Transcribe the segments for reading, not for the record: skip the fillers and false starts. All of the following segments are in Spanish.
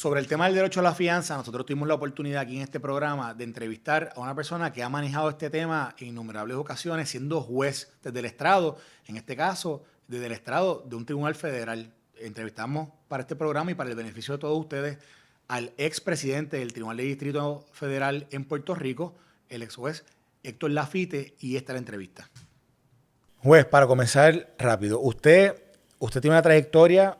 Sobre el tema del derecho a la fianza, nosotros tuvimos la oportunidad aquí en este programa de entrevistar a una persona que ha manejado este tema en innumerables ocasiones, siendo juez desde el estrado, en este caso, desde el estrado de un tribunal federal. Entrevistamos para este programa y para el beneficio de todos ustedes al expresidente del Tribunal de Distrito Federal en Puerto Rico, el ex juez Héctor Laffitte, y esta es la entrevista. Juez, para comenzar rápido, usted tiene una trayectoria.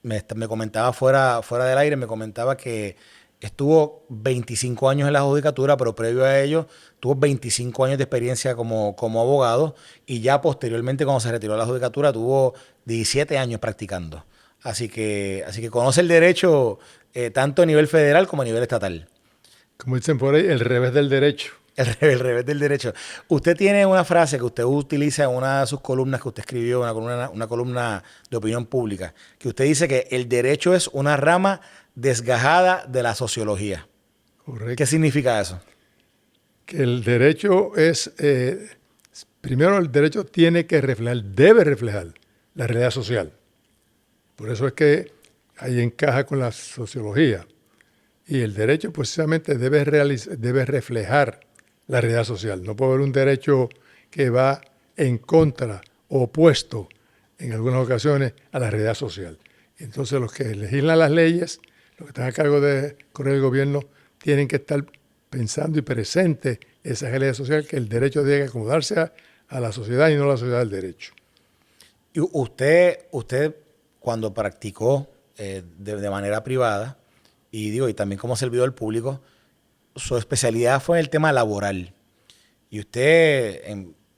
Me comentaba fuera del aire, me comentaba que estuvo 25 años en la judicatura, pero previo a ello tuvo 25 años de experiencia como abogado y ya posteriormente cuando se retiró de la judicatura tuvo 17 años practicando. Así que conoce el derecho tanto a nivel federal como a nivel estatal. Como dicen por ahí, el revés del derecho. El revés del derecho. Usted tiene una frase que usted utiliza en una de sus columnas que usted escribió, una columna de opinión pública, que usted dice que el derecho es una rama desgajada de la sociología. Correcto. ¿Qué significa eso? Que el derecho es, primero el derecho tiene que reflejar, debe reflejar la realidad social. Por eso es que ahí encaja con la sociología. Y el derecho precisamente debe reflejar la realidad social. No puede haber un derecho que va en contra o opuesto en algunas ocasiones a la realidad social. Entonces los que legislan las leyes, los que están a cargo de correr el gobierno, tienen que estar pensando y presente esa realidad social, que el derecho debe acomodarse a la sociedad y no la sociedad del derecho. Y usted cuando practicó de manera privada, y también como servidor público, su especialidad fue en el tema laboral. Y usted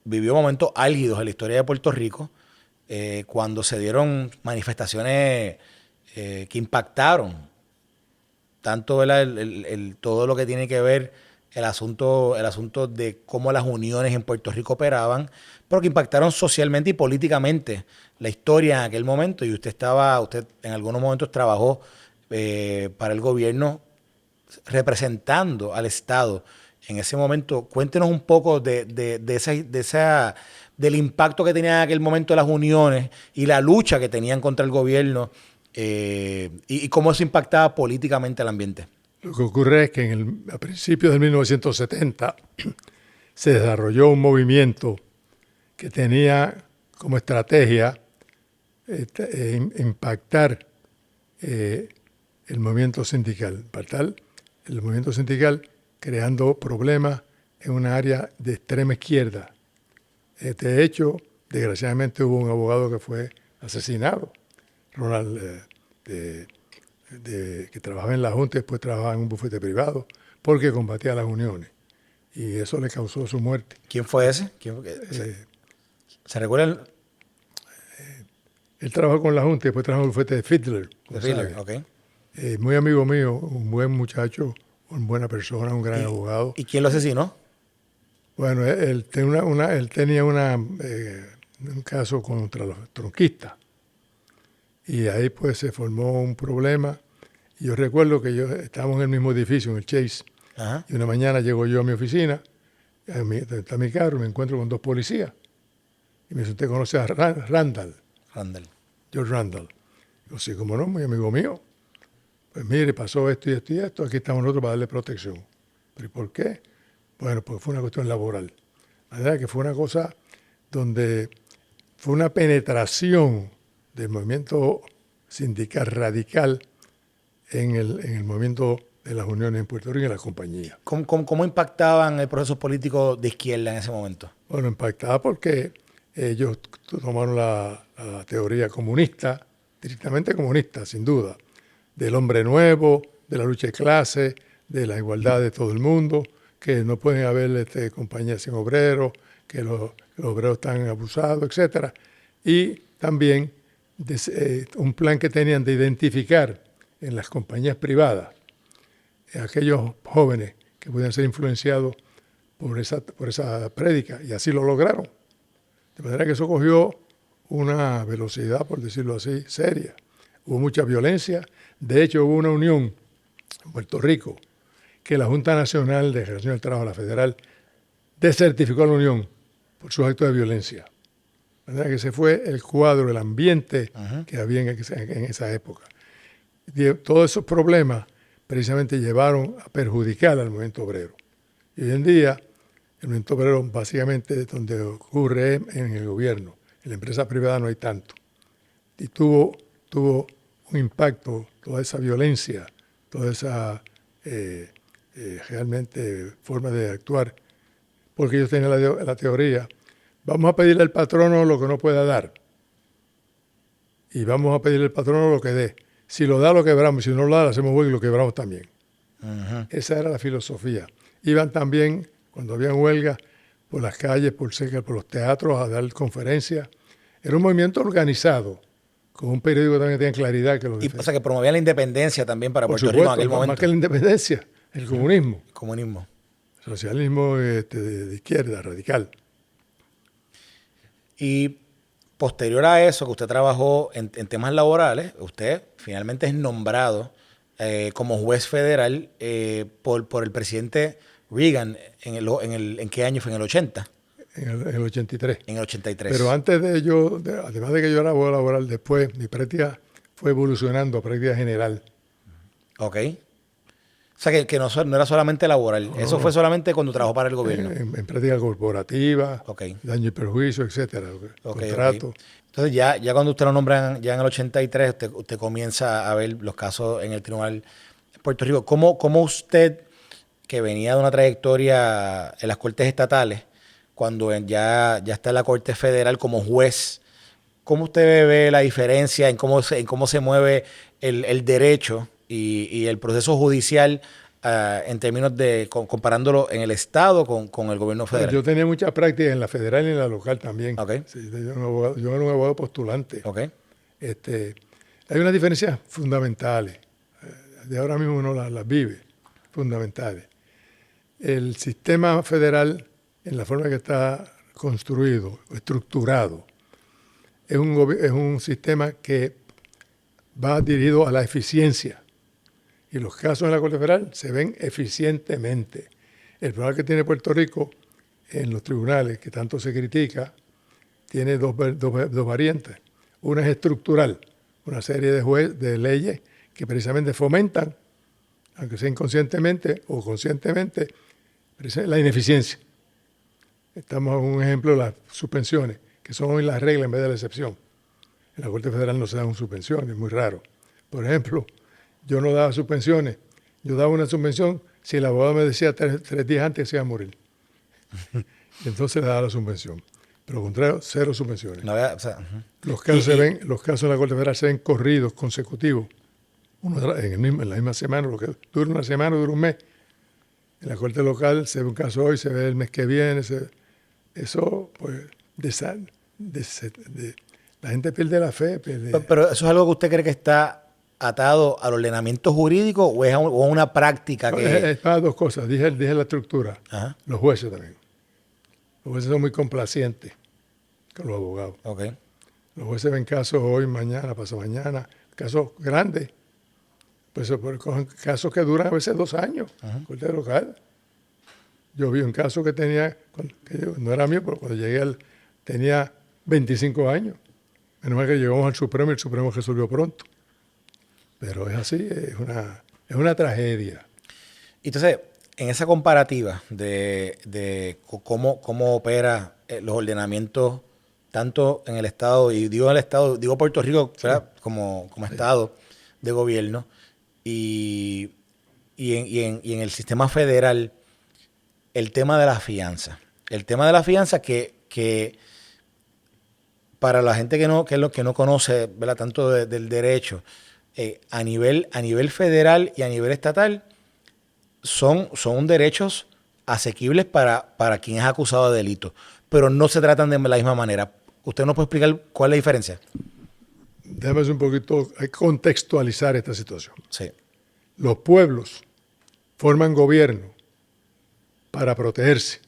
vivió momentos álgidos en la historia de Puerto Rico cuando se dieron manifestaciones que impactaron tanto todo lo que tiene que ver el asunto de cómo las uniones en Puerto Rico operaban, pero que impactaron socialmente y políticamente la historia en aquel momento. Y usted en algunos momentos trabajó para el gobierno representando al Estado en ese momento. Cuéntenos un poco del impacto que tenían en aquel momento las uniones y la lucha que tenían contra el gobierno y cómo eso impactaba políticamente el ambiente. Lo que ocurre es que a principios de 1970 se desarrolló un movimiento que tenía como estrategia impactar el movimiento sindical, el movimiento sindical creando problemas en una área de extrema izquierda. De hecho, desgraciadamente hubo un abogado que fue asesinado, Ronald, que trabajaba en la Junta y después trabajaba en un bufete privado, porque combatía las uniones. Y eso le causó su muerte. ¿Quién fue ese? ¿Se recuerda? Él trabajó con la Junta y después trabajó en el bufete de Fiedler. Okay. Muy amigo mío, un buen muchacho, una buena persona, un gran abogado. ¿Y quién lo asesinó? Bueno, él tenía un caso contra los tronquistas. Y ahí pues se formó un problema. Y yo recuerdo que estábamos en el mismo edificio, en el Chase. Ajá. Y una mañana llego yo a mi oficina, está mi carro, me encuentro con dos policías. Y me dice, ¿usted conoce a Randall? George Randall. Yo, sí, como no, muy amigo mío. Pues mire, pasó esto y esto y esto, aquí estamos nosotros para darle protección. ¿Pero y por qué? Bueno, pues fue una cuestión laboral. La verdad que fue una cosa donde fue una penetración del movimiento sindical radical en el movimiento de las uniones en Puerto Rico y en las compañías. ¿Cómo impactaban el proceso político de izquierda en ese momento? Bueno, impactaba porque ellos tomaron la teoría comunista, estrictamente comunista, sin duda, del hombre nuevo, de la lucha de clase, de la igualdad de todo el mundo, que no pueden haber compañías sin obreros, que los obreros están abusados, etc. Y también un plan que tenían de identificar en las compañías privadas aquellos jóvenes que podían ser influenciados por esa prédica, y así lo lograron. De manera que eso cogió una velocidad, por decirlo así, seria. Hubo mucha violencia. De hecho, hubo una unión en Puerto Rico que la Junta Nacional de Generación del Trabajo, la federal, desertificó a la unión por sus actos de violencia. De manera que ese fue el cuadro, el ambiente que había en esa época. Y todos esos problemas precisamente llevaron a perjudicar al movimiento obrero. Y hoy en día, el movimiento obrero básicamente donde ocurre es en el gobierno. En la empresa privada no hay tanto. Y tuvo un impacto, toda esa violencia, toda esa realmente forma de actuar, porque ellos tenían la teoría, vamos a pedirle al patrono lo que no pueda dar y vamos a pedirle al patrono lo que dé. Si lo da, lo quebramos, si no lo da, lo hacemos huelga y lo quebramos también. Uh-huh. Esa era la filosofía. Iban también, cuando habían huelgas, por las calles, por los teatros, a dar conferencias. Era un movimiento organizado, con un periódico también que tenía claridad. O sea, que promovían la independencia también para Puerto Rico en aquel momento. Más que la independencia, el comunismo. El comunismo. Socialismo de izquierda, radical. Y posterior a eso, que usted trabajó en temas laborales, usted finalmente es nombrado como juez federal por el presidente Reagan. ¿En qué año fue? ¿En el 80? En el 83. En el 83. Pero antes de ello, además de que yo era abogado laboral, después mi práctica fue evolucionando a práctica general. Ok. O sea, que no era solamente laboral. No, eso fue solamente cuando trabajó para el gobierno. En práctica corporativa, daño y perjuicio, etcétera, contrato. Okay. Entonces, ya cuando usted lo nombra ya en el 83, usted comienza a ver los casos en el tribunal de Puerto Rico. ¿Cómo usted, que venía de una trayectoria en las cortes estatales, cuando ya está en la Corte Federal como juez, cómo usted ve la diferencia en cómo se mueve el derecho y el proceso judicial en términos de comparándolo en el Estado con el gobierno federal? Yo tenía mucha práctica en la federal y en la local también. Okay. Sí, yo era un abogado postulante. Okay. Hay unas diferencias fundamentales. De ahora mismo uno las vive, fundamentales. El sistema federal, en la forma que está construido, estructurado, es un sistema que va dirigido a la eficiencia. Y los casos en la Corte Federal se ven eficientemente. El problema que tiene Puerto Rico en los tribunales, que tanto se critica, tiene dos variantes. Una es estructural, una serie de leyes que precisamente fomentan, aunque sea inconscientemente o conscientemente, la ineficiencia. Estamos en un ejemplo de las suspensiones, que son hoy las reglas en vez de la excepción. En la Corte Federal no se dan suspensiones, es muy raro. Por ejemplo, yo no daba suspensiones. Yo daba una suspensión si el abogado me decía 3 días antes que se iba a morir. Y entonces le daba la suspensión. Pero contrario, 0 suspensiones. No, los casos en la Corte Federal se ven corridos, consecutivos. Uno en la misma semana, lo que dura una semana, dura un mes. En la Corte Local se ve un caso hoy, se ve el mes que viene. Eso, pues, la gente pierde la fe. Pero ¿eso es algo que usted cree que está atado al ordenamiento jurídico o es a una práctica que...? Es para 2 cosas. Dije la estructura. Ajá. Los jueces también. Los jueces son muy complacientes con los abogados. Okay. Los jueces ven casos hoy, mañana, pasado mañana, casos grandes. Pues cogen casos que duran a veces 2 años. Corte local. Yo vi un caso que tenía, que no era mío, pero cuando llegué tenía 25 años. Menos mal que llegamos al Supremo y el Supremo resolvió pronto. Pero es así, es una tragedia. Entonces, en esa comparativa de cómo opera los ordenamientos, tanto en el Estado, y digo el Estado, digo Puerto Rico, ¿verdad? Como Estado de gobierno, y en el sistema federal, el tema de la fianza. El tema de la fianza que para la gente que no conoce, ¿verdad?, tanto del derecho, a nivel federal y a nivel estatal, son derechos asequibles para quien es acusado de delito, pero no se tratan de la misma manera. ¿Usted nos puede explicar cuál es la diferencia? Déjame un poquito contextualizar esta situación. Sí. Los pueblos forman gobierno para protegerse.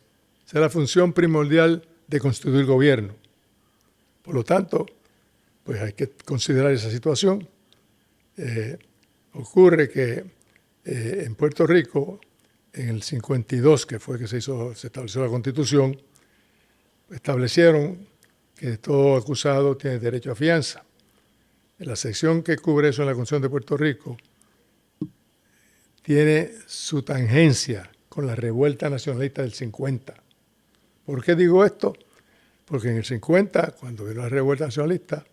Esa es la función primordial de constituir gobierno. Por lo tanto, pues hay que considerar esa situación. Ocurre que en Puerto Rico, en el 52, que fue que se estableció la Constitución, establecieron que todo acusado tiene derecho a fianza. En la sección que cubre eso en la Constitución de Puerto Rico tiene su tangencia con la revuelta nacionalista del 50. ¿Por qué digo esto? Porque en el 50, cuando vino la revuelta nacionalista,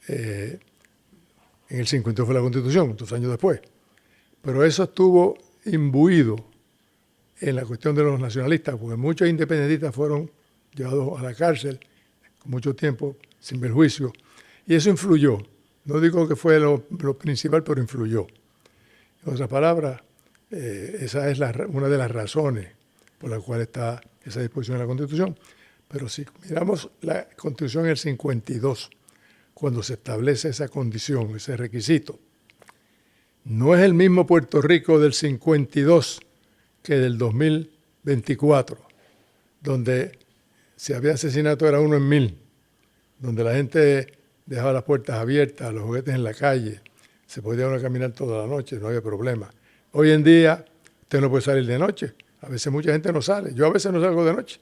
en el 50 fue la Constitución, 2 años después, pero eso estuvo imbuido en la cuestión de los nacionalistas, porque muchos independentistas fueron llevados a la cárcel mucho tiempo sin ver juicio, y eso influyó. No digo que fue lo principal, pero influyó. En otras palabras, esa es una de las razones por las cuales está esa disposición en la Constitución. Pero si miramos la Constitución del 52, cuando se establece esa condición, ese requisito, no es el mismo Puerto Rico del 52 que del 2024, donde si había asesinato era 1 en 1000, donde la gente dejaba las puertas abiertas, los juguetes en la calle, se podía uno caminar toda la noche, no había problema. Hoy en día usted no puede salir de noche, a veces mucha gente no sale, yo a veces no salgo de noche,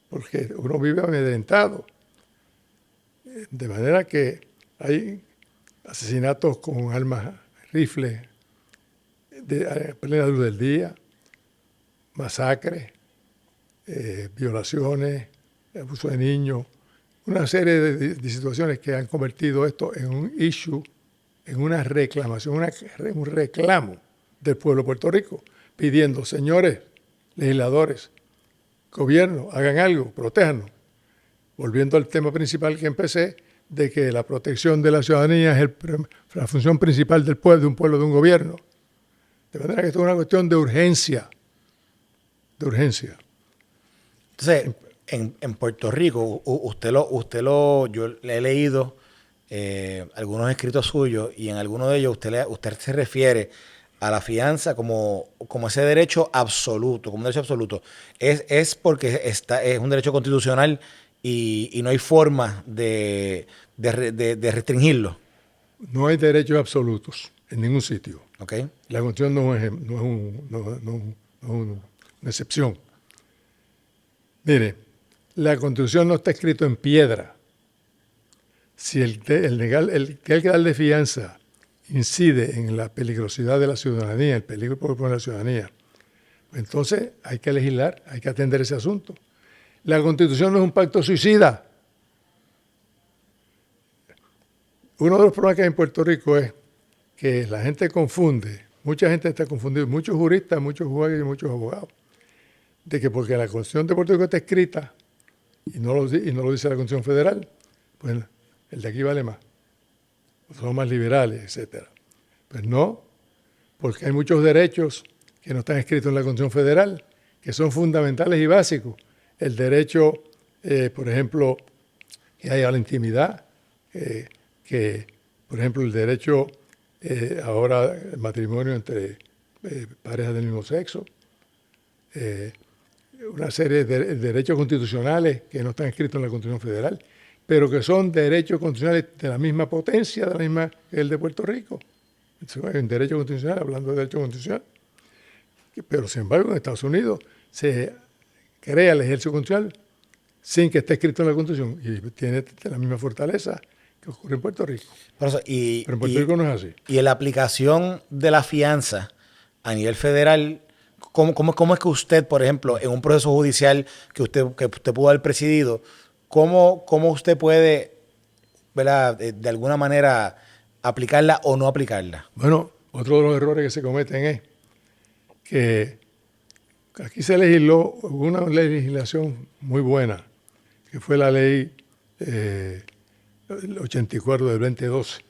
porque uno vive amedrentado. De manera que hay asesinatos con armas, rifles, a plena luz del día, masacres, violaciones, abuso de niños, una serie de situaciones que han convertido esto en un issue, en una reclamación, un reclamo del pueblo de Puerto Rico, pidiendo, señores legisladores, gobierno, hagan algo, protéjanos. Volviendo al tema principal que empecé, de que la protección de la ciudadanía es la función principal del pueblo, de un gobierno. De manera que esto es una cuestión de urgencia. De urgencia. Entonces, en Puerto Rico, yo le he leído algunos escritos suyos y en algunos de ellos usted se refiere a la fianza como ese derecho absoluto, como un derecho absoluto. Es porque es un derecho constitucional y no hay forma de restringirlo. No hay derechos absolutos en ningún sitio. Okay. La Constitución no es una excepción. Mire, la Constitución no está escrito en piedra. Si el que hay que darle fianza incide en la peligrosidad de la ciudadanía, el peligro por la ciudadanía, entonces hay que legislar, hay que atender ese asunto. La Constitución no es un pacto suicida. Uno de los problemas que hay en Puerto Rico es que la gente confunde, mucha gente está confundida, muchos juristas, muchos jueces y muchos abogados, de que porque la Constitución de Puerto Rico está escrita y no lo dice la Constitución Federal, pues el de aquí vale más, son más liberales, etc. Pues no, porque hay muchos derechos que no están escritos en la Constitución Federal, que son fundamentales y básicos. El derecho, por ejemplo, que haya la intimidad, que, por ejemplo, el derecho ahora el matrimonio entre parejas del mismo sexo, una serie de derechos constitucionales que no están escritos en la Constitución Federal, pero que son derechos constitucionales de la misma potencia, de la misma que el de Puerto Rico. Hay un derecho constitucional, hablando de derecho constitucional. Pero, sin embargo, en Estados Unidos se crea el ejercicio constitucional sin que esté escrito en la Constitución y tiene la misma fortaleza que ocurre en Puerto Rico. Pero en Puerto Rico no es así. Y en la aplicación de la fianza a nivel federal, ¿cómo es que usted, por ejemplo, en un proceso judicial que usted pudo haber presidido, cómo usted puede, ¿verdad?, de alguna manera aplicarla o no aplicarla? Bueno, otro de los errores que se cometen es que aquí se legisló una legislación muy buena, que fue la ley 84 del 2012.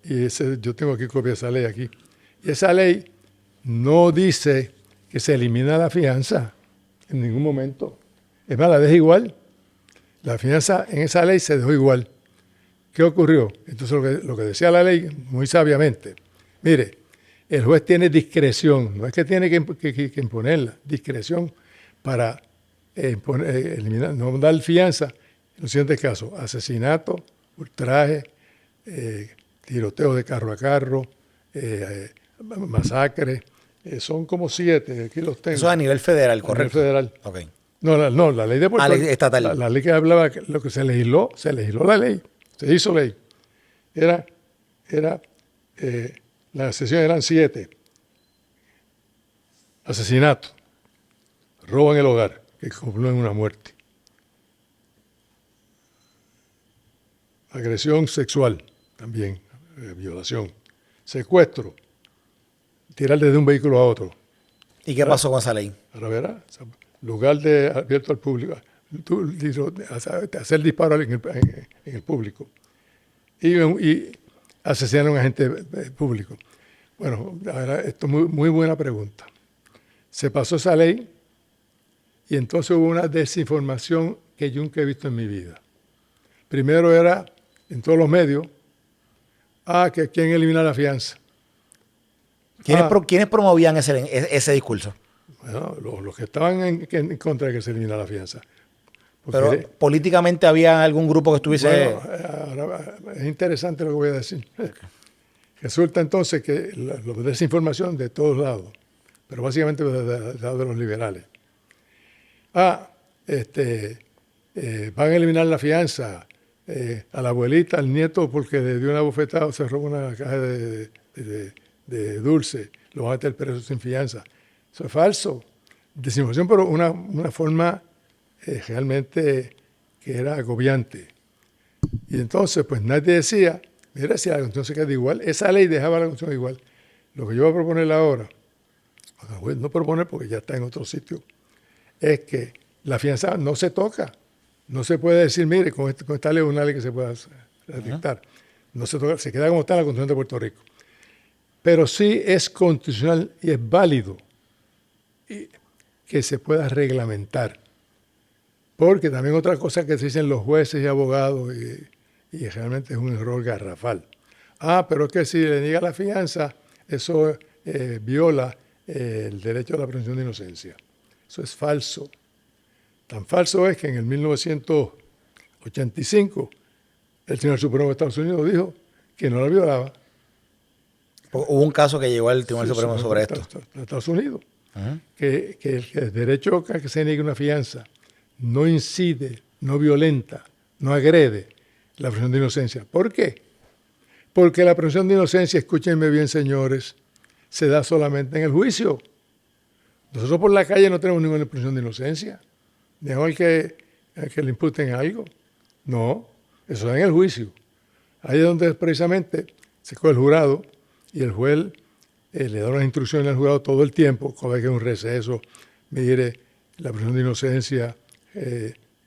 Y yo tengo aquí copia de esa ley aquí. Y esa ley no dice que se elimina la fianza en ningún momento. Es más, la deja igual. La fianza en esa ley se dejó igual. ¿Qué ocurrió? Entonces lo que decía la ley, muy sabiamente, mire, el juez tiene discreción, no es que tiene que imponerla, discreción para eliminar, no dar fianza en los siguientes casos: asesinato, ultraje, tiroteo de carro a carro, masacre, son como 7, aquí los tengo. Eso es a nivel federal, ¿correcto? A nivel federal. Okay. No, la ley de Puerto Rico. Ley estatal. La ley que hablaba, lo que se legisló la ley, se hizo ley. La sesión eran 7. asesinato, robo en el hogar, que concluye en una muerte, agresión sexual, también, violación, secuestro, tirar desde un vehículo a otro. ¿Y qué pasó con esa ley? Ahora verá, lugar abierto al público, hacer disparo en el público y asesinar a un agente público. Bueno, ahora, esto es muy buena pregunta. Se pasó esa ley y entonces hubo una desinformación que yo nunca he visto en mi vida. Primero era, en todos los medios, que quieren eliminar la fianza. ¿Quiénes promovían ese discurso? Bueno, los que estaban en contra de que se eliminara la fianza. Pero políticamente había algún grupo que estuviese... Bueno, ahora, es interesante lo que voy a decir. Resulta entonces que la desinformación de todos lados, pero básicamente del lado de los liberales. Van a eliminar la fianza a la abuelita, al nieto, porque le dio una bofetada o se robó una caja de dulce, lo van a meter preso sin fianza. Eso es falso. Desinformación, pero una forma realmente que era agobiante. Y entonces, pues nadie decía, mira, si la Constitución se queda igual, esa ley dejaba la Constitución igual. Lo que yo voy a proponer ahora, no proponer porque ya está en otro sitio, es que la fianza no se toca. No se puede decir, mire, con esta ley es una ley que se pueda dictar. No se toca, se queda como está en la Constitución de Puerto Rico. Pero sí es constitucional y es válido que se pueda reglamentar. Porque también otra cosa que se dicen los jueces y abogados, y realmente es un error garrafal. Pero es que si le niega la fianza, eso viola el derecho a la presunción de inocencia. Eso es falso. Tan falso es que en el 1985 el Tribunal Supremo de Estados Unidos dijo que no la violaba. Hubo un caso que llegó al Tribunal Supremo sobre esto. En Estados Unidos. Que el derecho a que se niegue una fianza no incide, no violenta, no agrede la presunción de inocencia. ¿Por qué? Porque la presunción de inocencia, escúchenme bien, señores, se da solamente en el juicio. Nosotros por la calle no tenemos ninguna presunción de inocencia. Dejamos que le imputen algo. No, eso da en el juicio. Ahí es donde precisamente se coge el jurado y el juez le da unas instrucciones al jurado todo el tiempo, cada vez que hay un receso, mire, la presunción de inocencia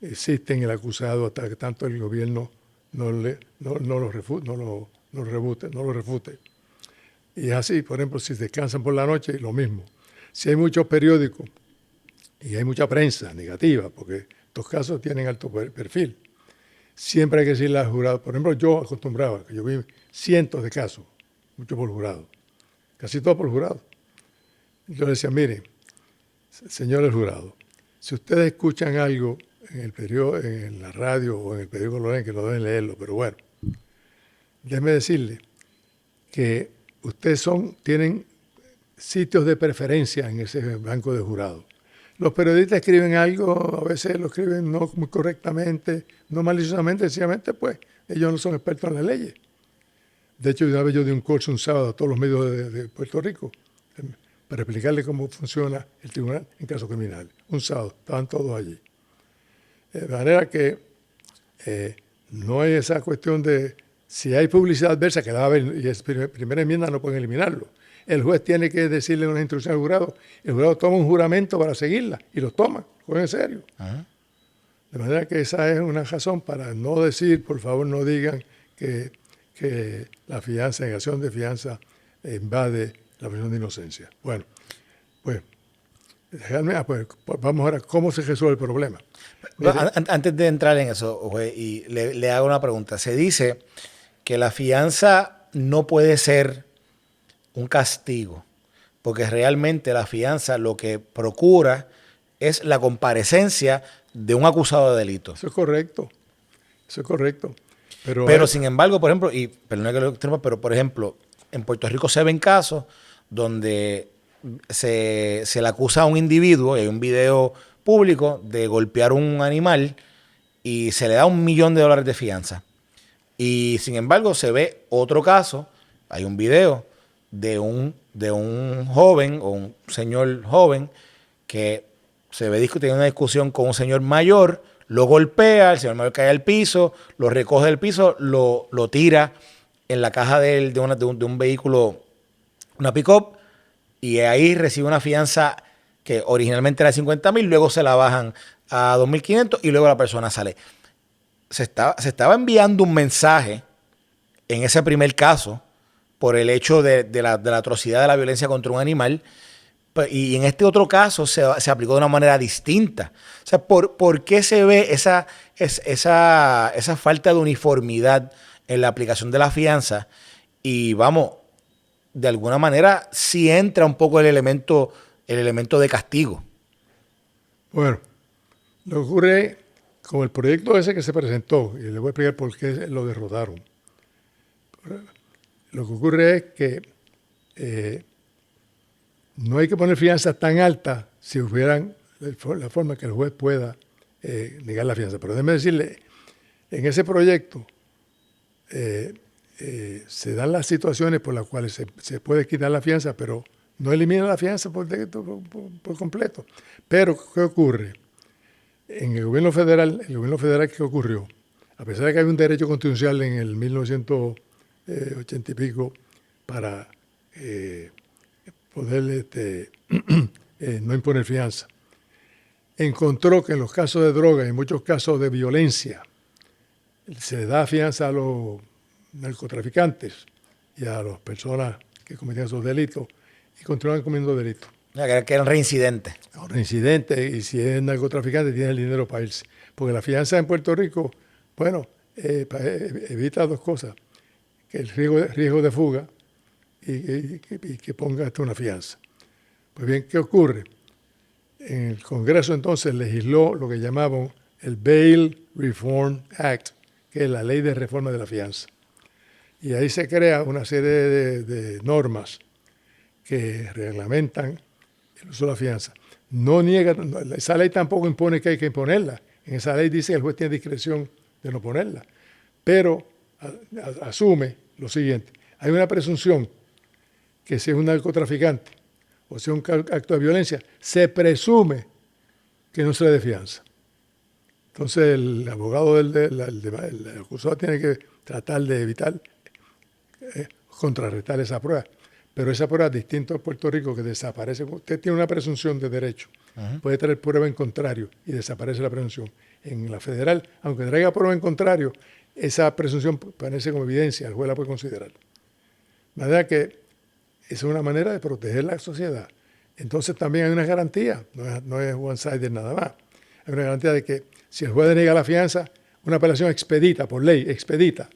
existe en el acusado hasta que tanto el gobierno no lo refute. Y es así, por ejemplo, si descansan por la noche, lo mismo. Si hay muchos periódicos y hay mucha prensa negativa, porque estos casos tienen alto perfil, siempre hay que decirle al jurado. Por ejemplo, yo acostumbraba, que yo vi cientos de casos, muchos por jurado, casi todos por jurado. Yo decía, mire, señores jurados, si ustedes escuchan algo en el periódico, en la radio o en el periódico que lo deben leerlo, pero bueno, déjenme decirle que ustedes tienen sitios de preferencia en ese banco de jurados. Los periodistas escriben algo, a veces lo escriben no muy correctamente, no maliciosamente, sencillamente, pues ellos no son expertos en las leyes. De hecho, una vez yo di un curso un sábado a todos los medios de Puerto Rico para explicarles cómo funciona el tribunal en casos criminales. Un sábado, estaban todos allí. De manera que no hay esa cuestión de si hay publicidad adversa, que la va a haber, y es primera enmienda, no pueden eliminarlo. El juez tiene que decirle una instrucción al jurado. El jurado toma un juramento para seguirla y los toma, lo cogen en serio. De manera que esa es una razón para no decir, por favor, no digan que la fianza, negación de fianza, invade la presunción de inocencia. Bueno, pues vamos ahora, ¿cómo se resuelve el problema? Antes de entrar en eso, juez, y le hago una pregunta. Se dice que la fianza no puede ser un castigo, porque realmente la fianza lo que procura es la comparecencia de un acusado de delito. Eso es correcto. Pero sin embargo, por ejemplo, y perdón que lo extremo, pero por ejemplo, en Puerto Rico se ven casos donde se le acusa a un individuo, y hay un video público de golpear un animal y se le da $1 millón de fianza. Y sin embargo se ve otro caso, hay un video de un joven o un señor joven que se ve discutiendo una discusión con un señor mayor, lo golpea, el señor mayor cae al piso, lo recoge del piso, lo tira en la caja de un vehículo, una pick-up, y ahí recibe una fianza que originalmente era de 50,000, luego se la bajan a 2,500 y luego la persona sale. Se estaba enviando un mensaje en ese primer caso por el hecho de la atrocidad de la violencia contra un animal, y en este otro caso se aplicó de una manera distinta. O sea, ¿por qué se ve esa falta de uniformidad en la aplicación de la fianza? Y vamos, de alguna manera sí entra un poco el elemento de castigo. Bueno, lo que ocurre con el proyecto ese que se presentó, y les voy a explicar por qué lo derrotaron. Lo que ocurre es que no hay que poner fianzas tan altas si hubieran la forma que el juez pueda negar la fianza. Pero déjeme decirle, en ese proyecto se dan las situaciones por las cuales se puede quitar la fianza, pero no elimina la fianza por completo. Pero, ¿qué ocurre? En el gobierno federal, ¿qué ocurrió? A pesar de que hay un derecho constitucional en el 1980 y pico para poder no imponer fianza, encontró que en los casos de droga y en muchos casos de violencia se le da fianza a los narcotraficantes y a las personas que cometían esos delitos y continúan cometiendo delitos. Que eran reincidentes. Reincidentes, y si es narcotraficante tiene el dinero para irse. Porque la fianza en Puerto Rico, bueno, evita dos cosas: que el riesgo de fuga y que ponga hasta una fianza. Pues bien, ¿qué ocurre? En el Congreso entonces legisló lo que llamaban el Bail Reform Act, que es la ley de reforma de la fianza. Y ahí se crea una serie de normas que reglamentan el uso de la fianza. Esa ley tampoco impone que hay que imponerla. En esa ley dice que el juez tiene discreción de no ponerla. Pero asume lo siguiente: hay una presunción que si es un narcotraficante o si es un acto de violencia, se presume que no se le dé fianza. Entonces el abogado el acusado tiene que tratar de evitar contrarrestar esa prueba. Pero esa prueba es distinta a Puerto Rico, que desaparece. Usted tiene una presunción de derecho, puede traer prueba en contrario y desaparece la presunción. En la federal, aunque traiga prueba en contrario, esa presunción permanece como evidencia, el juez la puede considerar. De manera que esa es una manera de proteger la sociedad. Entonces también hay una garantía, no es one-sided nada más. Hay una garantía de que si el juez denega la fianza, una apelación expedita, por ley, expedita,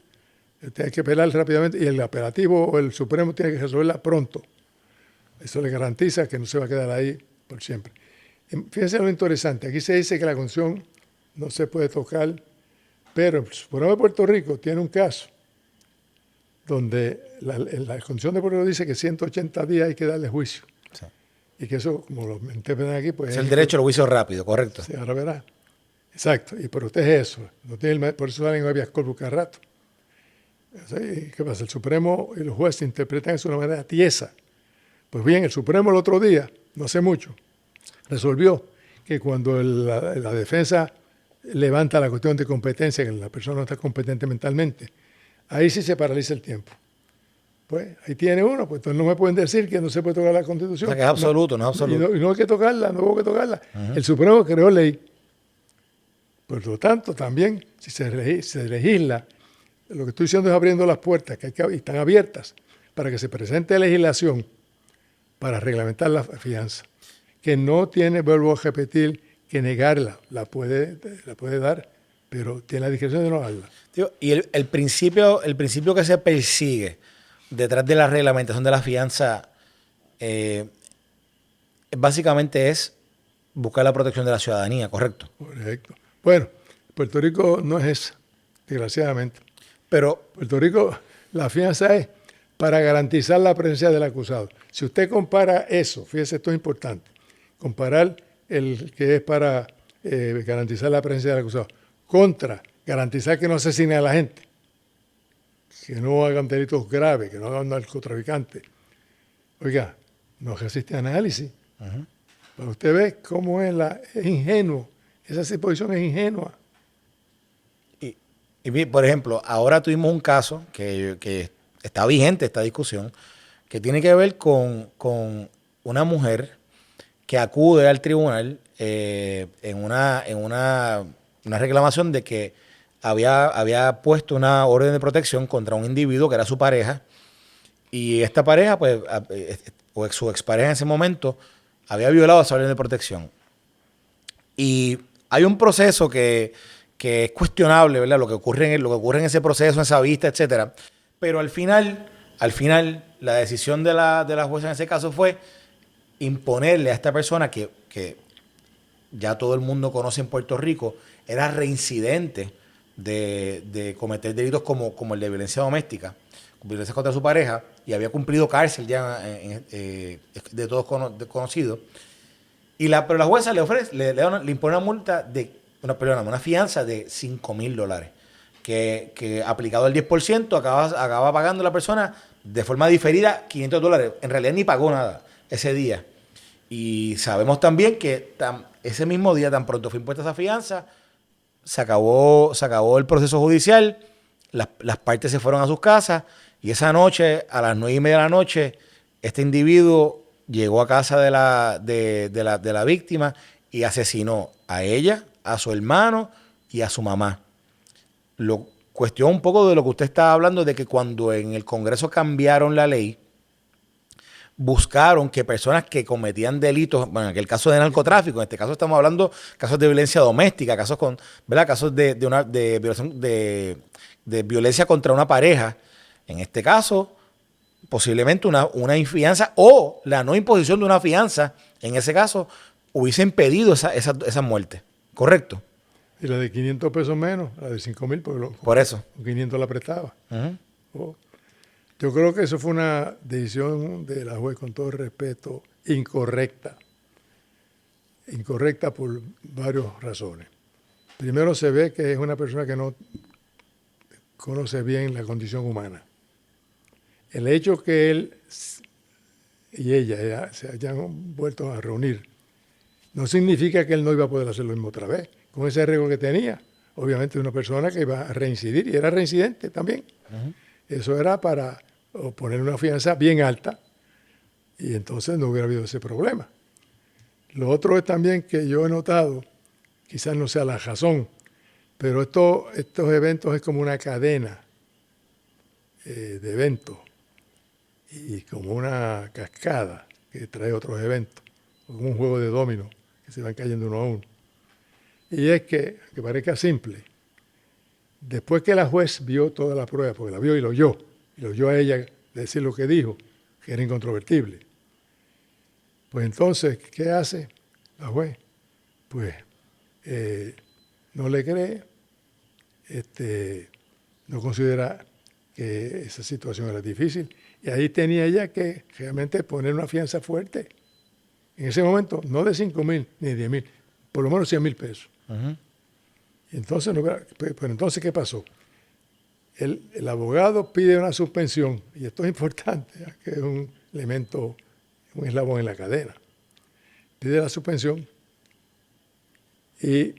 tiene que apelar rápidamente y el apelativo o el Supremo tiene que resolverla pronto. Eso le garantiza que no se va a quedar ahí por siempre. Fíjense lo interesante, aquí se dice que la Constitución no se puede tocar, pero el Supremo de Puerto Rico tiene un caso donde la Constitución de Puerto Rico dice que 180 días hay que darle juicio. Sí. Y que eso, como lo interpretan aquí, pues es el derecho al juicio rápido, correcto. Sí, ahora verá. Exacto, y protege eso. No tiene por eso salen habeas corpus cada rato. ¿Qué pasa? El Supremo y los jueces interpretan eso de una manera tiesa. Pues bien, el Supremo el otro día, no hace mucho, resolvió que cuando la defensa levanta la cuestión de competencia, que la persona no está competente mentalmente, ahí sí se paraliza el tiempo. Pues ahí tiene uno, pues entonces no me pueden decir que no se puede tocar la Constitución. O sea, que es absoluto, no es absoluto. Y no hay que tocarla, no hubo que tocarla. El Supremo creó ley. Por lo tanto, también, si se legisla, lo que estoy diciendo es abriendo las puertas, que están abiertas, para que se presente legislación para reglamentar la fianza, que no tiene, vuelvo a repetir, que negarla, la puede dar, pero tiene la discreción de no darla. Y el principio que se persigue detrás de la reglamentación de la fianza básicamente es buscar la protección de la ciudadanía, ¿correcto? Correcto. Bueno, Puerto Rico no es esa, desgraciadamente. Pero Puerto Rico, la fianza es para garantizar la presencia del acusado. Si usted compara eso, fíjese, esto es importante, comparar el que es para garantizar la presencia del acusado contra garantizar que no asesine a la gente, que no hagan delitos graves, que no hagan narcotraficantes, Oiga, no resiste análisis. Para usted ver cómo es ingenuo. Esa suposición es ingenua. Y por ejemplo, ahora tuvimos un caso que está vigente esta discusión, que tiene que ver con una mujer que acude al tribunal en una reclamación de que había puesto una orden de protección contra un individuo que era su pareja, y esta pareja, pues, o su expareja en ese momento, había violado esa orden de protección. Y hay un proceso que es cuestionable, ¿verdad? Lo que ocurre en ese proceso, en esa vista, etcétera. Pero al final, la decisión de la jueza en ese caso fue imponerle a esta persona que ya todo el mundo conoce en Puerto Rico, era reincidente de cometer delitos como el de violencia doméstica, violencia contra su pareja, y había cumplido cárcel ya de todos conocidos. Pero la jueza le impone una multa una fianza de $5,000, que aplicado el 10%, acaba pagando la persona de forma diferida $500. En realidad ni pagó nada ese día. Y sabemos también que ese mismo día, tan pronto fue impuesta esa fianza, se acabó el proceso judicial, las partes se fueron a sus casas, y esa noche, a las 9:30 de la noche, este individuo llegó a casa de la víctima y asesinó a ella, a su hermano y a su mamá. Cuestión un poco de lo que usted estaba hablando, de que cuando en el Congreso cambiaron la ley, buscaron que personas que cometían delitos, bueno, en aquel caso de narcotráfico, en este caso estamos hablando de casos de violencia doméstica, casos de violencia contra una pareja, en este caso posiblemente una fianza o la no imposición de una fianza, en ese caso hubiese impedido esa muerte, ¿correcto? Y la de 500 pesos menos, la de 5,000, por eso. 500 la prestaba. Yo creo que eso fue una decisión de la juez, con todo el respeto, incorrecta. Incorrecta por varias razones. Primero, se ve que es una persona que no conoce bien la condición humana. El hecho que él y ella se hayan vuelto a reunir no significa que él no iba a poder hacer lo mismo otra vez, con ese riesgo que tenía. Obviamente una persona que iba a reincidir, y era reincidente también. Eso era para poner una fianza bien alta, y entonces no hubiera habido ese problema. Lo otro es también que yo he notado, quizás no sea la razón, pero estos eventos es como una cadena de eventos, y como una cascada que trae otros eventos, como un juego de dominó que se van cayendo uno a uno. Y es que parezca simple, después que la juez vio toda la prueba, porque la vio y lo oyó a ella decir lo que dijo, que era incontrovertible, pues entonces, ¿qué hace la juez? Pues no le cree, no considera que esa situación era difícil, y ahí tenía ella que realmente poner una fianza fuerte. En ese momento, no de 5,000 ni 10,000, por lo menos 100,000 pesos. Y entonces, pero entonces, ¿qué pasó? El abogado pide una suspensión, y esto es importante, que es un elemento, un eslabón en la cadena. Pide la suspensión y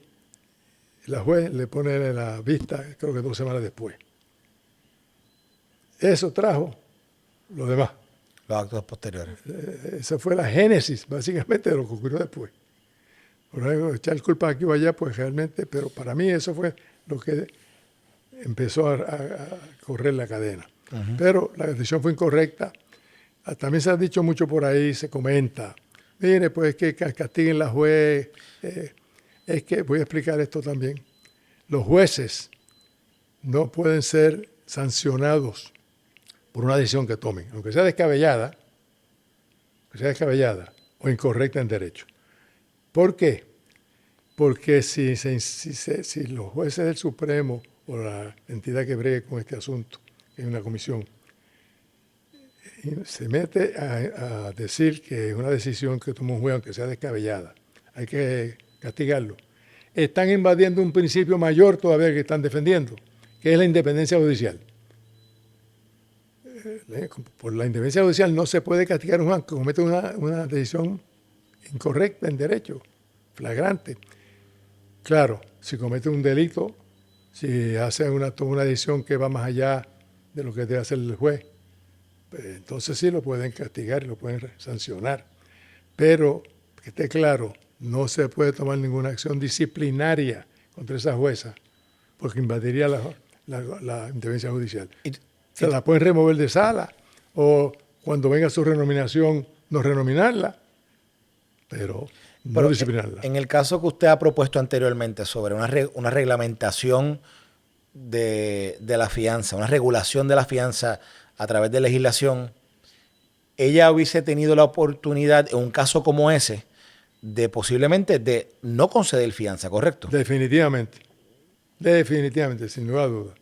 la juez le pone la vista, creo que 2 semanas después. Eso trajo lo demás. Los actos posteriores. Esa fue la génesis, básicamente, de lo que ocurrió después. Por ejemplo, echar culpa aquí o allá, pues realmente, pero para mí eso fue lo que empezó a correr la cadena. Pero la decisión fue incorrecta. También se ha dicho mucho por ahí, se comenta, mire, pues que castiguen la juez. Es que, voy a explicar esto también, los jueces no pueden ser sancionados por una decisión que tomen, aunque sea descabellada o incorrecta en derecho. ¿Por qué? Porque si los jueces del Supremo o la entidad que bregue con este asunto, que es una comisión, se mete a decir que es una decisión que tomó un juez, aunque sea descabellada, hay que castigarlo, están invadiendo un principio mayor todavía que están defendiendo, que es la independencia judicial. por la independencia judicial no se puede castigar a un juez que comete una decisión incorrecta en derecho, flagrante. Claro, si comete un delito, si hace toma una decisión que va más allá de lo que debe hacer el juez, pues entonces sí lo pueden castigar y lo pueden sancionar. Pero, que esté claro, no se puede tomar ninguna acción disciplinaria contra esa jueza, porque invadiría la independencia judicial. Se la pueden remover de sala o cuando venga su renominación no renominarla, pero no disciplinarla. En el caso que usted ha propuesto anteriormente sobre una reglamentación de la fianza, una regulación de la fianza a través de legislación, ella hubiese tenido la oportunidad en un caso como ese de posiblemente de no conceder fianza, ¿correcto? Definitivamente, sin lugar a dudas.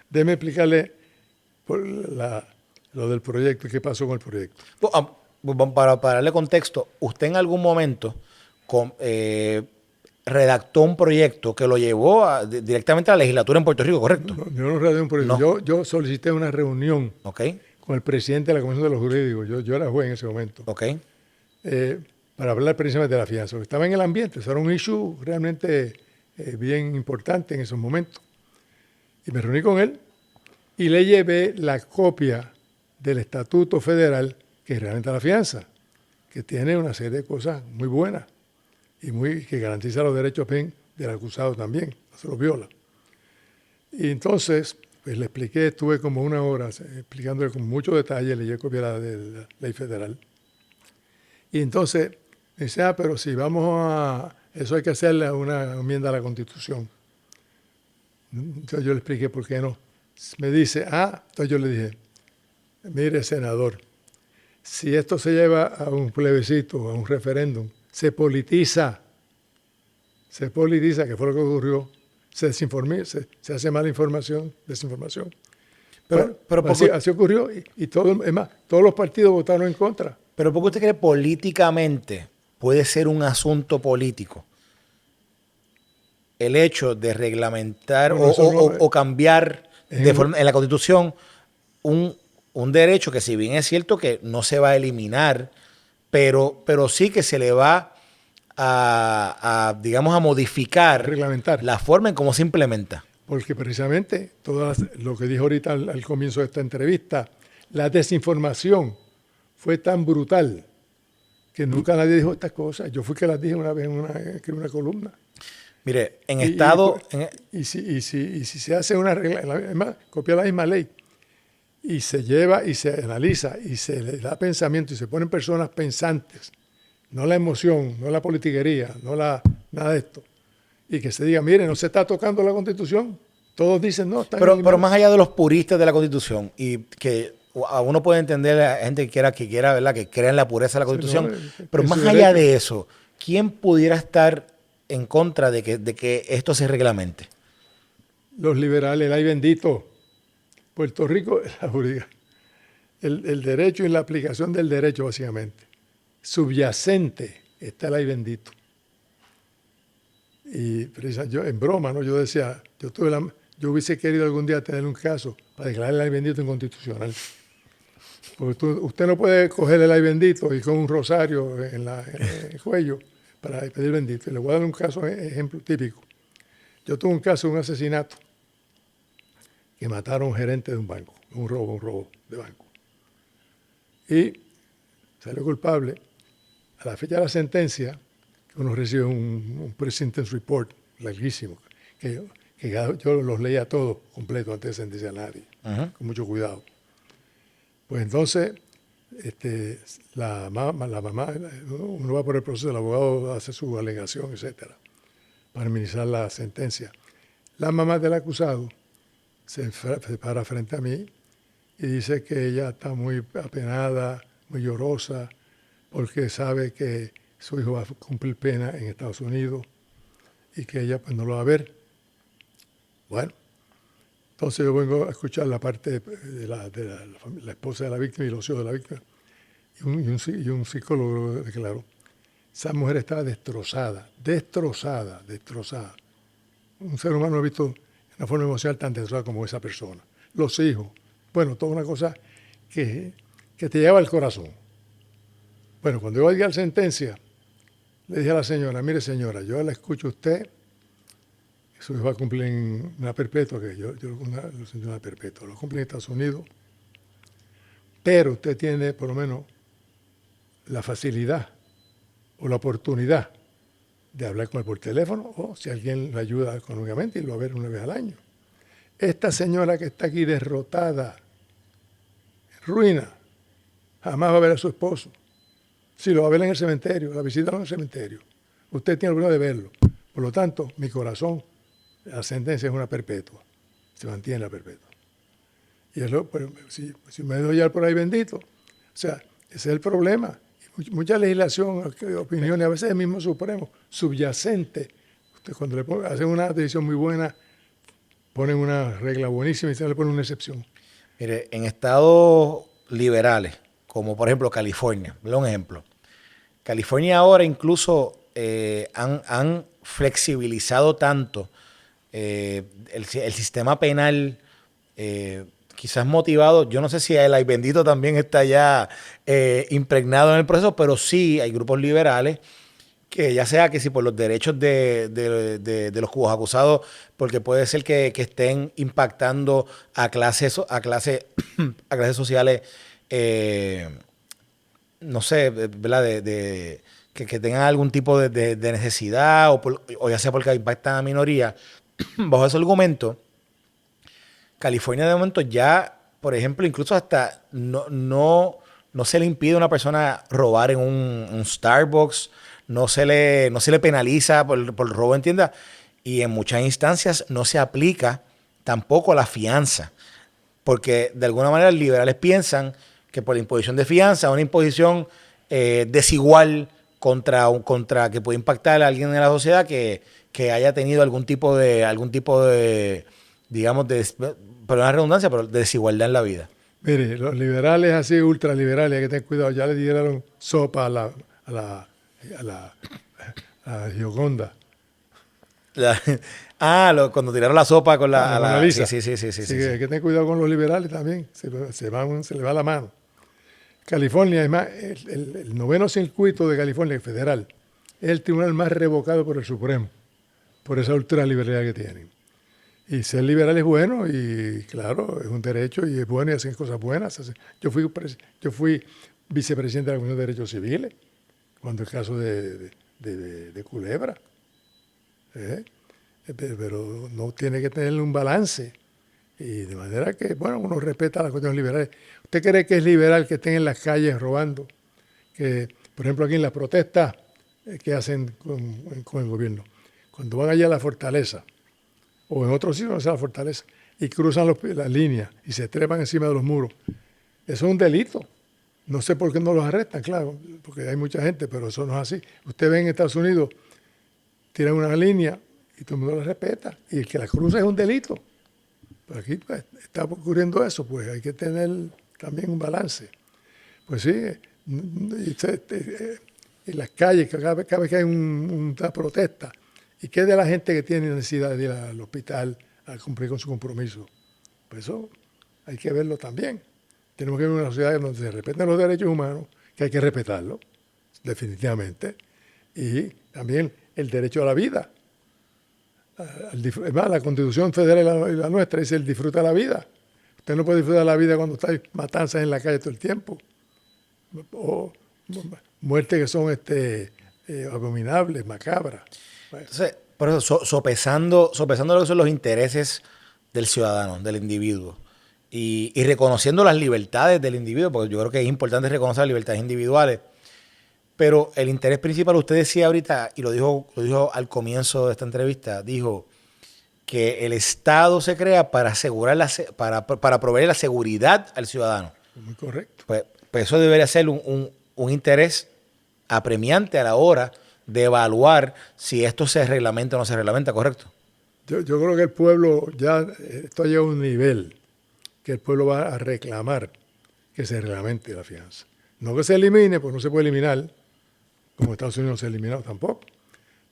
Déjeme explicarle lo del proyecto, qué pasó con el proyecto. Para darle contexto, usted en algún momento redactó un proyecto que lo llevó directamente a la legislatura en Puerto Rico, ¿correcto? No, yo no redacté un proyecto. No. Yo solicité una reunión con el presidente de la Comisión de los Jurídicos. Yo era juez en ese momento. Para hablar precisamente de la fianza. Porque estaba en el ambiente. Eso era un issue realmente bien importante en esos momentos. Y me reuní con él y le llevé la copia del Estatuto Federal que reglamenta la fianza, que tiene una serie de cosas muy buenas y que garantiza los derechos del acusado también, no se los viola. Y entonces, pues le expliqué, estuve como una hora explicándole con mucho detalle, le llevé copia de la ley federal. Y entonces me dice, pero si eso hay que hacerle una enmienda a la Constitución. Entonces yo le expliqué por qué no. Me dice, entonces yo le dije, mire, senador, si esto se lleva a un plebiscito, a un referéndum, se politiza, que fue lo que ocurrió, se desinforma, se hace mala información, desinformación. Pero así ocurrió y todos los partidos votaron en contra. Pero ¿por qué usted cree políticamente puede ser un asunto político el hecho de reglamentar o cambiar en la Constitución un derecho que, si bien es cierto que no se va a eliminar, pero sí que se le va digamos, a modificar, reglamentar la forma en cómo se implementa? Porque precisamente todo lo que dijo ahorita al comienzo de esta entrevista, la desinformación fue tan brutal que nunca nadie dijo estas cosas. Yo fui que las dije una vez en una columna. Mire, y si se hace una regla, copia la misma ley, y se lleva y se analiza y se le da pensamiento y se ponen personas pensantes, no la emoción, no la politiquería, nada de esto, y que se diga, mire, no se está tocando la Constitución, todos dicen no. Pero más allá de los puristas de la Constitución, y que a uno puede entender a gente que quiera, ¿verdad?, que crea en la pureza de la Constitución, pero más allá de eso, ¿quién pudiera estar en contra de que esto se reglamente? Los liberales, el ay bendito. Puerto Rico, el derecho y la aplicación del derecho, básicamente. Subyacente está el ay bendito. Y yo, en broma, ¿no? Yo decía, yo hubiese querido algún día tener un caso para declarar el ay bendito inconstitucional. Porque usted no puede coger el ay bendito y con un rosario en el cuello para pedir bendito. Y le voy a dar un ejemplo típico. Yo tuve un caso de un asesinato que mataron a un gerente de un banco, un robo de banco. Y salió culpable. A la fecha de la sentencia, uno recibe un pre-sentence report larguísimo, que yo los leía todos completos antes de sentenciar a nadie, con mucho cuidado. Pues entonces, la mamá, uno va por el proceso, el abogado hace su alegación, etcétera, para minimizar la sentencia. La mamá del acusado se para frente a mí y dice que ella está muy apenada, muy llorosa, porque sabe que su hijo va a cumplir pena en Estados Unidos y que ella pues no lo va a ver. Bueno, entonces yo vengo a escuchar la parte de la esposa de la víctima y los hijos de la víctima, y un psicólogo declaró, esa mujer estaba destrozada. Un ser humano no ha visto una forma emocional tan destrozada como esa persona. Los hijos, bueno, toda una cosa que te lleva al corazón. Bueno, cuando yo llegué a la sentencia, le dije a la señora, mire señora, yo la escucho a usted, su hijo va a cumplir en una perpetua, que yo lo sentí una perpetua, lo cumple en Estados Unidos, pero usted tiene por lo menos la facilidad o la oportunidad de hablar con él por teléfono o si alguien le ayuda económicamente y lo va a ver una vez al año. Esta señora que está aquí derrotada, en ruina, jamás va a ver a su esposo. Si lo va a ver en el cementerio, la visita en el cementerio. Usted tiene la oportunidad de verlo. Por lo tanto, mi corazón, la sentencia es una perpetua. Se mantiene la perpetua. Y es pero si me doy ya por ahí bendito, o sea, ese es el problema. Mucha legislación, opiniones, a veces el mismo Supremo, subyacente. Usted cuando hacen una decisión muy buena, ponen una regla buenísima y se le pone una excepción. Mire, en estados liberales, como por ejemplo California, le doy un ejemplo. California ahora incluso han flexibilizado tanto el sistema penal, quizás motivado, yo no sé si el ay bendito también está ya impregnado en el proceso, pero sí hay grupos liberales que ya sea que si por los derechos de los cubos acusados, porque puede ser que estén impactando a clases a clases sociales, no sé, ¿verdad? Que tengan algún tipo de necesidad o ya sea porque impactan a minorías. Bajo ese argumento, California de momento ya, por ejemplo, incluso hasta no se le impide a una persona robar en un Starbucks, no se le penaliza por robo en tienda y en muchas instancias no se aplica tampoco la fianza, porque de alguna manera los liberales piensan que por la imposición de fianza, una imposición desigual contra que puede impactar a alguien en la sociedad que haya tenido algún tipo de digamos, perdón la redundancia, pero de desigualdad en la vida. Mire, los liberales así, ultraliberales, hay que tener cuidado, ya le dieron sopa a la Gioconda. Cuando tiraron la sopa con A la Mona Lisa. Sí. Hay que tener cuidado con los liberales también, se le va la mano. California, además, el noveno circuito de California, el federal, es el tribunal más revocado por el Supremo, por esa ultraliberalidad que tienen. Y ser liberal es bueno y, claro, es un derecho y es bueno y hacen cosas buenas. Yo fui vicepresidente de la Comisión de Derechos Civiles, cuando el caso de Culebra. Pero no tiene que tener un balance. Y de manera que, bueno, uno respeta las cuestiones liberales. ¿Usted cree que es liberal que estén en las calles robando? Que, por ejemplo, aquí en las protestas que hacen con el gobierno, cuando van allá a la fortaleza, o en otros sitios, no sea la fortaleza, y cruzan las líneas y se trepan encima de los muros, eso es un delito. No sé por qué no los arrestan, claro, porque hay mucha gente, pero eso no es así. Usted ve en Estados Unidos, tiran una línea y todo el mundo la respeta, y el que la cruza es un delito. Pero aquí pues, está ocurriendo eso, pues hay que tener también un balance. Pues sí, en las calles, cada vez que hay una protesta, ¿y qué de la gente que tiene necesidad de ir al hospital a cumplir con su compromiso? Pues eso hay que verlo también. Tenemos que vivir en una sociedad donde se respeten los derechos humanos, que hay que respetarlos, definitivamente, y también el derecho a la vida. Además, la Constitución Federal y la nuestra dice el disfruta la vida. Usted no puede disfrutar la vida cuando está matanzas en la calle todo el tiempo. O muertes que son abominables, macabras. Entonces, por eso, sopesando lo que son los intereses del ciudadano, del individuo, y reconociendo las libertades del individuo, porque yo creo que es importante reconocer las libertades individuales, pero el interés principal, usted decía ahorita, y lo dijo al comienzo de esta entrevista, dijo que el Estado se crea para asegurar para proveer la seguridad al ciudadano. Muy correcto. Pues eso debería ser un interés apremiante a la hora de evaluar si esto se reglamenta o no se reglamenta, ¿correcto? Yo creo que el pueblo ya, esto ha llegado a un nivel que el pueblo va a reclamar que se reglamente la fianza. No que se elimine, pues no se puede eliminar, como Estados Unidos no se ha eliminado tampoco,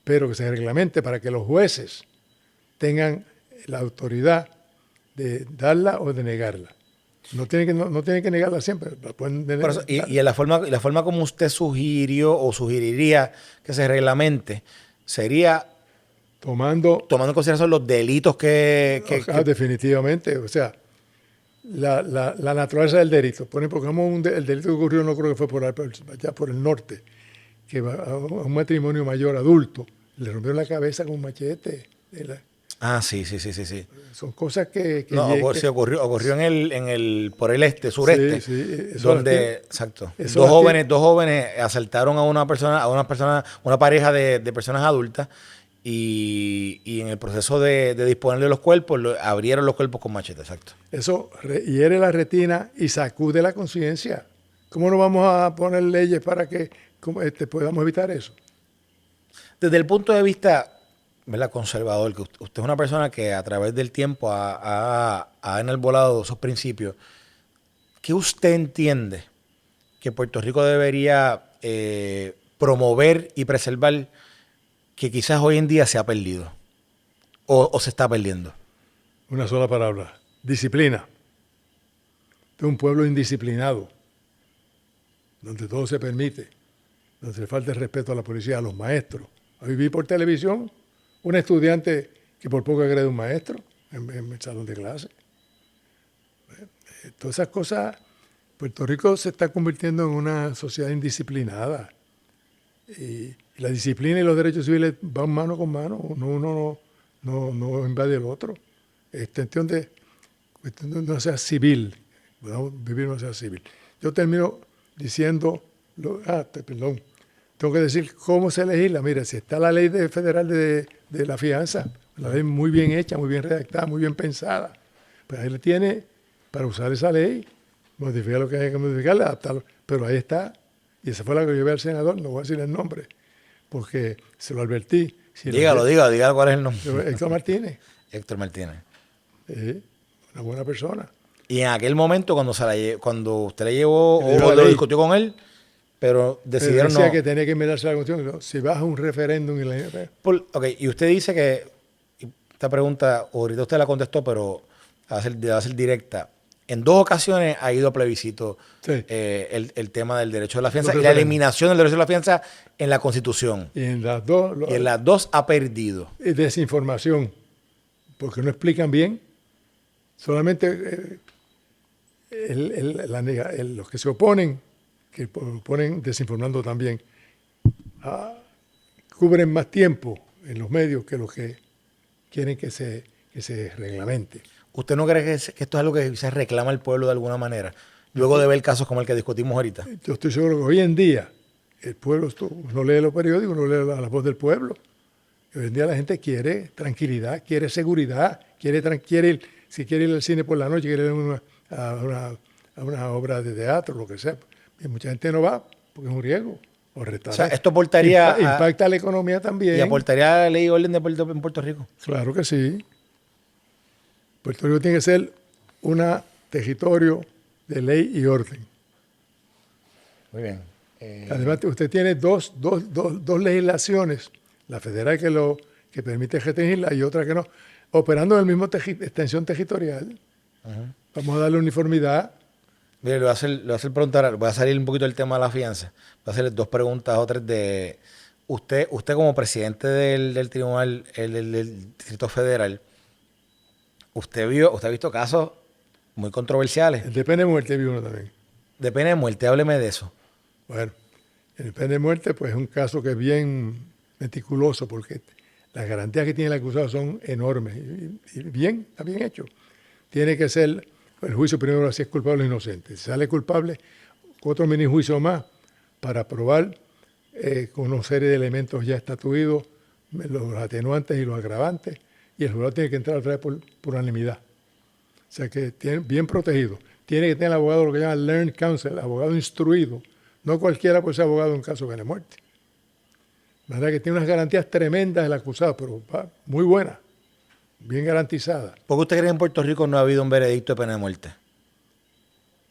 pero que se reglamente para que los jueces tengan la autoridad de darla o de negarla. No tienen que negarla siempre. La pueden Por eso, y en la forma como usted sugirió o sugeriría que se reglamente sería tomando tomando en consideración los delitos definitivamente. O sea, la naturaleza del delito. Pongamos el delito que ocurrió, no creo que fue allá por el norte, que a un matrimonio mayor adulto le rompieron la cabeza con un machete. Sí. Son cosas que sí, ocurrió por el sureste, sí, donde, exacto, dos jóvenes asaltaron a una pareja de personas adultas y en el proceso de disponer de los cuerpos, abrieron los cuerpos con machete, exacto. Eso hiere la retina y sacude la conciencia. ¿Cómo no vamos a poner leyes para que podamos evitar eso? Desde el punto de vista, ¿verdad?, conservador, que usted es una persona que a través del tiempo ha enarbolado esos principios, ¿qué usted entiende que Puerto Rico debería promover y preservar que quizás hoy en día se ha perdido o se está perdiendo? Una sola palabra: disciplina. Este es un pueblo indisciplinado, donde todo se permite, donde le falta el respeto a la policía, a los maestros. Hoy vi por televisión un estudiante que por poco agrede a un maestro en el salón de clase. Todas esas cosas. Puerto Rico se está convirtiendo en una sociedad indisciplinada. Y la disciplina y los derechos civiles van mano con mano. Uno no invade el otro. Es cuestión de no sea civil. Vivir no sea civil. Yo termino diciendo, perdón, tengo que decir cómo se legisla. Mira, si está la ley federal de la fianza, la ley muy bien hecha, muy bien redactada, muy bien pensada, pues ahí le tiene para usar esa ley, modificar lo que hay que modificar, adaptarlo. Pero ahí está. Y esa fue la que yo llevé al senador, no voy a decir el nombre, porque se lo advertí. Dígalo cuál es el nombre. Héctor Martínez. Héctor Martínez. Una buena persona. Y en aquel momento, cuando usted le llevó o lo discutió con él, pero decidieron decía que tenía que mirarse la cuestión. Si vas a un referéndum y usted dice que, esta pregunta, ahorita usted la contestó, pero va a ser directa. En 2 ocasiones ha ido a plebiscito el tema del derecho de la fianza y la eliminación del derecho de la fianza en la Constitución. Y en las dos ha perdido. Desinformación, porque no explican bien. Solamente los que se oponen, que oponen desinformando también, cubren más tiempo en los medios que los que quieren que se reglamente. ¿Usted no cree que esto es algo que se reclama el pueblo de alguna manera? Luego de ver casos como el que discutimos ahorita. Yo estoy seguro que hoy en día el pueblo no lee los periódicos, no lee la voz del pueblo. Hoy en día la gente quiere tranquilidad, quiere seguridad, si quiere ir al cine por la noche, quiere ir a una obra de teatro, lo que sea. Y mucha gente no va porque es un riesgo. O sea, esto aportaría... impacta la economía también. ¿Y aportaría a la ley y orden en Puerto Rico? Claro que sí. Puerto Rico tiene que ser un territorio de ley y orden. Muy bien. Además, usted tiene dos legislaciones, la federal que permite restringirla y otra que no, operando en el mismo extensión territorial. Uh-huh. Vamos a darle uniformidad. Mire, le voy a hacer preguntar, voy a salir un poquito del tema de la fianza. Voy a hacerle 2 preguntas o 3 de... Usted como presidente del tribunal, del Distrito Federal, ¿usted ha visto casos muy controversiales? El de pena de muerte vi uno también. De pena de muerte, hábleme de eso. Bueno, el pena de muerte pues es un caso que es bien meticuloso porque las garantías que tiene el acusado son enormes y está bien hecho. Tiene que ser el juicio primero si es culpable o inocente. Si sale culpable, otro mini juicio más para probar con una serie de elementos ya estatuidos, los atenuantes y los agravantes, y el jurado tiene que entrar otra vez por unanimidad. O sea que tiene bien protegido. Tiene que tener el abogado lo que llama learned counsel, abogado instruido. No cualquiera puede ser abogado en un caso de pena de muerte. De manera que tiene unas garantías tremendas el acusado, pero muy buenas, bien garantizadas. ¿Por qué usted cree que en Puerto Rico no ha habido un veredicto de pena de muerte?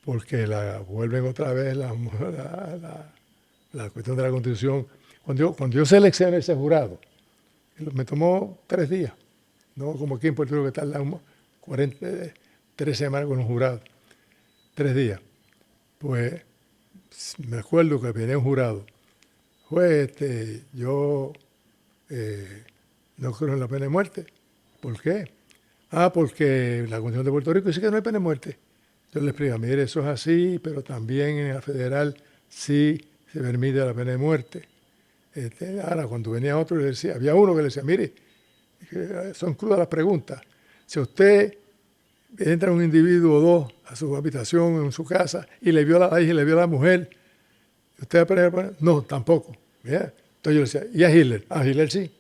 Porque vuelven otra vez la cuestión de la Constitución. Cuando yo seleccioné ese jurado, me tomó 3 días. No como aquí en Puerto Rico que tarda 3 semanas con un jurado. 3 días. Pues me acuerdo que venía un jurado. Juez, yo no creo en la pena de muerte. ¿Por qué? Porque la Constitución de Puerto Rico dice que no hay pena de muerte. Yo le explico, mire, eso es así, pero también en la federal sí se permite la pena de muerte. Ahora, cuando venía otro, le decía, había uno que le decía, mire, son crudas las preguntas. Si usted entra un individuo o dos a su habitación, en su casa, y le vio a la hija y le vio a la mujer, ¿usted va a poner? No, tampoco. ¿Verdad? Entonces yo le decía, ¿y a Hitler? A Hitler sí.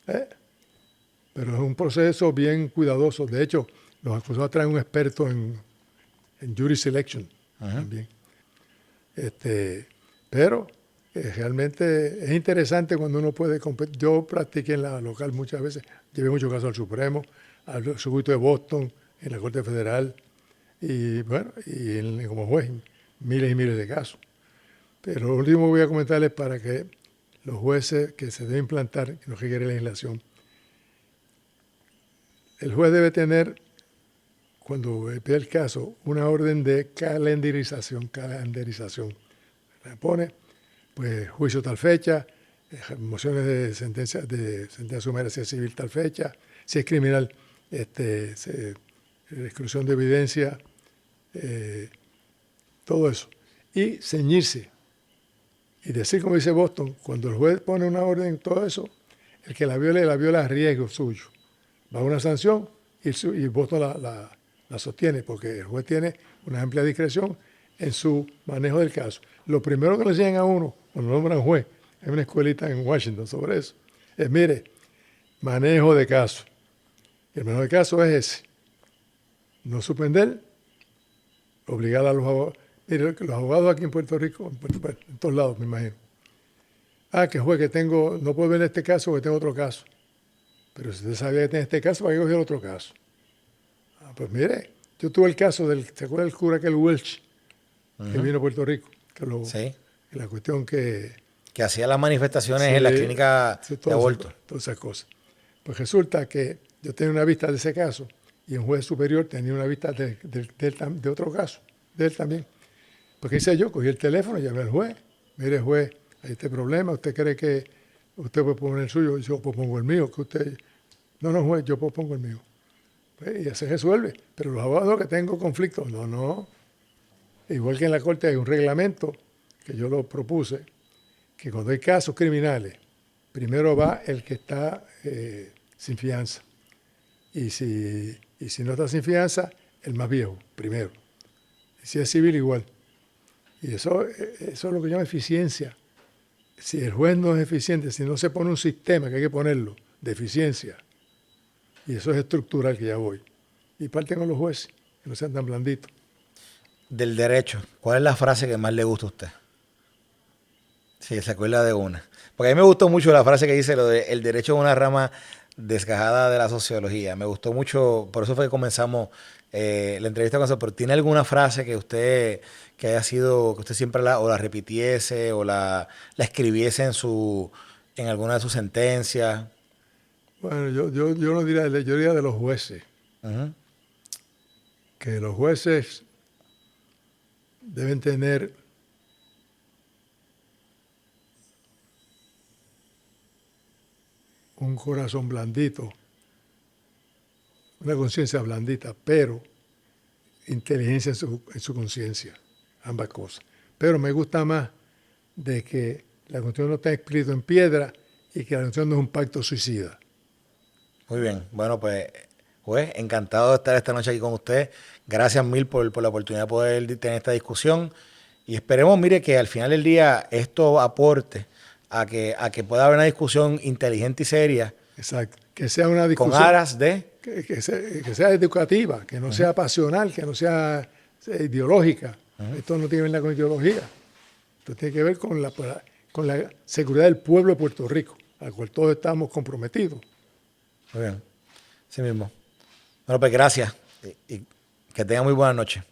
Pero es un proceso bien cuidadoso. De hecho, los acusados traen un experto en jury selection también. Pero realmente es interesante cuando uno puede competir. Yo practiqué en la local muchas veces, llevé muchos casos al Supremo, al circuito de Boston, en la Corte Federal, y bueno, como juez, miles y miles de casos. Pero lo último que voy a comentarles para que los jueces que se deben implantar en lo que quiere la legislación, el juez debe tener, cuando ve el caso, una orden de calendarización. Le pone, pues, juicio tal fecha, mociones de sentencia sumaria si es civil tal fecha, si es criminal, exclusión de evidencia, todo eso. Y ceñirse. Y decir, como dice Boston, cuando el juez pone una orden en todo eso, el que la viola a riesgo suyo. Va a una sanción y Boston la sostiene, porque el juez tiene una amplia discreción en su manejo del caso. Lo primero que le enseñan a uno, cuando nombran juez, hay una escuelita en Washington sobre eso, es, mire, manejo de caso. Y el manejo de caso es ese. No suspender, obligar a los abogados. Mire, los abogados aquí en Puerto Rico, en todos lados, me imagino. Que juez, que tengo, no puedo ver este caso porque tengo otro caso. Pero si usted sabía que tenía este caso, ¿para qué cogió el otro caso? Pues mire, yo tuve el caso ¿se acuerda del cura aquel Welch, que vino a Puerto Rico? Sí. La cuestión que hacía las manifestaciones en la clínica de aborto. Todas esas cosas. Pues resulta que yo tenía una vista de ese caso y un juez superior tenía una vista de otro caso, de él también. Pues ¿qué hice yo? Cogí el teléfono y llamé al juez. Mire, juez, hay este problema, ¿usted cree que usted puede poner el suyo? Yo propongo el mío. Que usted... No, juez, yo propongo el mío. Pues, y ya se resuelve. Pero los abogados que tengo conflictos, no. Igual que en la corte hay un reglamento que yo lo propuse, que cuando hay casos criminales, primero va el que está sin fianza. Y si no está sin fianza, el más viejo, primero. Y si es civil, igual. Y eso es lo que llama eficiencia. Si el juez no es eficiente, si no se pone un sistema, que hay que ponerlo, de eficiencia, y eso es estructural, que ya voy. Y parten con los jueces, que no sean tan blanditos. Del derecho, ¿cuál es la frase que más le gusta a usted? Sí, se acuerda de una. Porque a mí me gustó mucho la frase que dice lo de el derecho es una rama desgajada de la sociología. Me gustó mucho, por eso fue que comenzamos la entrevista con eso. Pero ¿tiene alguna frase que usted, que haya sido, que usted siempre la repitiese o la escribiese en alguna de sus sentencias? Bueno, yo no diría, yo diría de los jueces. Que los jueces deben tener un corazón blandito, una conciencia blandita, pero inteligencia en su conciencia, ambas cosas. Pero me gusta más de que la Constitución no está escrita en piedra y que la Constitución no es un pacto suicida. Muy bien, bueno, pues, juez, encantado de estar esta noche aquí con usted. Gracias mil por la oportunidad de poder tener esta discusión. Y esperemos, mire, que al final del día esto aporte a que pueda haber una discusión inteligente y seria. Exacto. Que sea una discusión. Con aras de... Que sea educativa, que no sea pasional, que no sea ideológica. Esto no tiene que ver con ideología. Esto tiene que ver con la seguridad del pueblo de Puerto Rico, al cual todos estamos comprometidos. Muy bien. Sí mismo. Bueno, pues gracias. Y que tengan muy buena noche.